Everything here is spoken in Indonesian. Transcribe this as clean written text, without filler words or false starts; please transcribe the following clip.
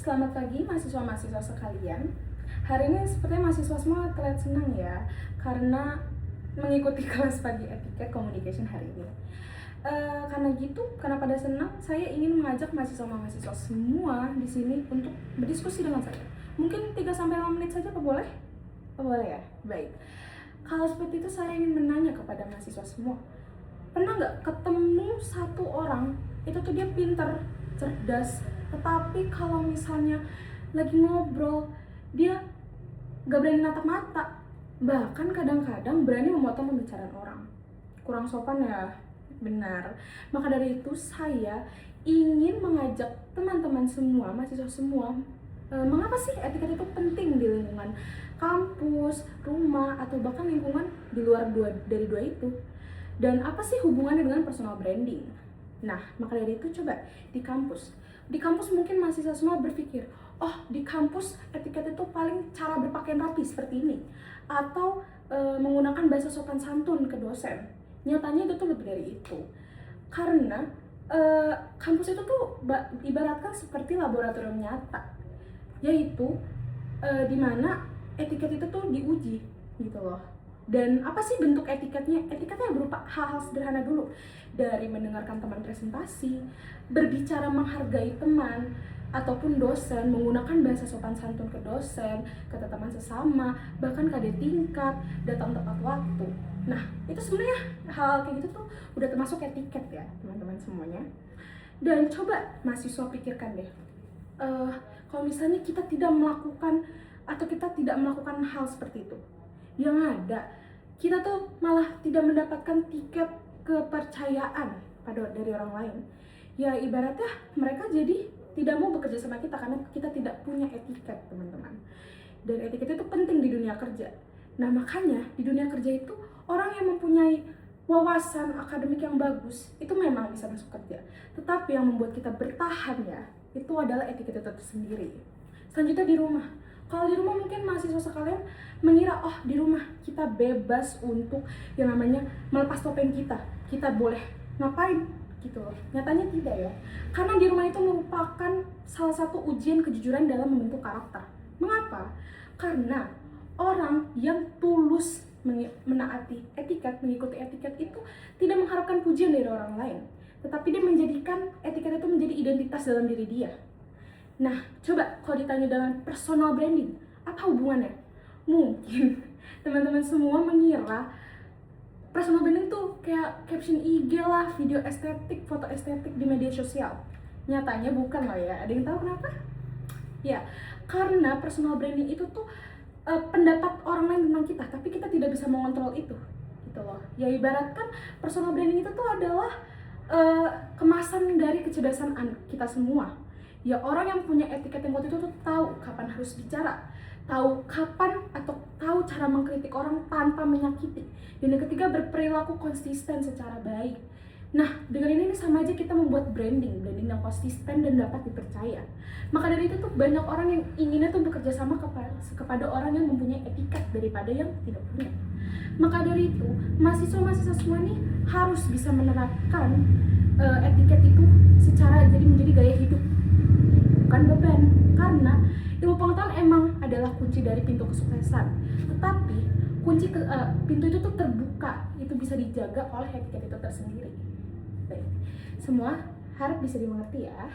Selamat pagi mahasiswa-mahasiswa sekalian. Hari ini sepertinya mahasiswa semua terlihat senang ya, karena mengikuti kelas pagi etiket communication hari ini. Karena pada senang, saya ingin mengajak mahasiswa-mahasiswa semua di sini untuk berdiskusi dengan saya. Mungkin 3-5 menit saja, apa boleh? Oh, boleh ya? Baik. Kalau seperti itu, saya ingin menanya kepada mahasiswa semua. Pernah nggak ketemu satu orang, itu tuh dia pintar, cerdas, tetapi kalau misalnya lagi ngobrol, dia gak berani natap mata, bahkan kadang-kadang berani memotong pembicaraan orang. Kurang sopan ya? Benar. Maka dari itu saya ingin mengajak teman-teman semua, mahasiswa semua, mengapa sih etiket itu penting di lingkungan kampus, rumah, atau bahkan lingkungan di luar dari dua itu. Dan apa sih hubungannya dengan personal branding? Nah, maka dari itu coba di kampus mungkin mahasiswa semua berpikir, oh di kampus etiket itu paling cara berpakaian rapi seperti ini, atau menggunakan bahasa sopan santun ke dosen. Nyatanya itu tuh lebih dari itu, karena kampus itu tuh ibaratkan seperti laboratorium nyata, yaitu di mana etiket itu tuh diuji gitu loh. Dan apa sih bentuk etiketnya? Etiketnya berupa hal-hal sederhana dulu, dari mendengarkan teman presentasi, berbicara menghargai teman ataupun dosen, menggunakan bahasa sopan santun ke dosen, ke teman sesama, bahkan ke adik tingkat, datang tepat waktu. Nah, itu sebenarnya hal kayak gitu tuh udah termasuk etiket ya, teman-teman semuanya. Dan coba mahasiswa pikirkan deh, kalau misalnya kita tidak melakukan hal seperti itu, yang ada kita tuh malah tidak mendapatkan tiket kepercayaan dari orang lain. Ya ibaratnya mereka jadi tidak mau bekerja sama kita karena kita tidak punya etiket, teman-teman. Dan etiket itu penting di dunia kerja. Nah makanya di dunia kerja itu orang yang mempunyai wawasan akademik yang bagus itu memang bisa masuk kerja. Tetapi yang membuat kita bertahan ya, itu adalah etiket itu tersendiri. Selanjutnya di rumah. Kalau di rumah mungkin mahasiswa sekalian mengira, oh di rumah kita bebas untuk yang namanya melepas topeng kita. Kita boleh ngapain gitu loh. Nyatanya tidak ya. Karena di rumah itu merupakan salah satu ujian kejujuran dalam membentuk karakter. Mengapa? Karena orang yang tulus menaati etiket, mengikuti etiket itu tidak mengharapkan pujian dari orang lain. Tetapi dia menjadikan etiket itu menjadi identitas dalam diri dia. Nah, coba kalau ditanya dengan personal branding, apa hubungannya? Mungkin teman-teman semua mengira personal branding tuh kayak caption IG lah, video estetik, foto estetik di media sosial. Nyatanya bukan loh ya. Ada yang tahu kenapa? Ya, karena personal branding itu tuh pendapat orang lain tentang kita, tapi kita tidak bisa mengontrol itu, gitu loh. Ya ibaratkan personal branding itu tuh adalah kemasan dari kecerdasan kita semua. Ya orang yang punya etiket yang kuat itu tuh tahu kapan harus bicara, tahu kapan atau tahu cara mengkritik orang tanpa menyakiti. Dan yang ketiga, berperilaku konsisten secara baik. Nah, dengan ini sama aja kita membuat branding yang konsisten dan dapat dipercaya. Maka dari itu tuh banyak orang yang inginnya tuh bekerja sama kepada orang yang mempunyai etiket daripada yang tidak punya. Maka dari itu, mahasiswa-mahasiswa semua nih harus bisa menerapkan etiket itu secara jadi menjadi gaya hidup, bukan beban. Karena ilmu pengetahuan emang adalah kunci dari pintu kesuksesan, tetapi pintu itu tuh terbuka, itu bisa dijaga oleh etiket itu tersendiri. Baik, semua harap bisa dimengerti ya.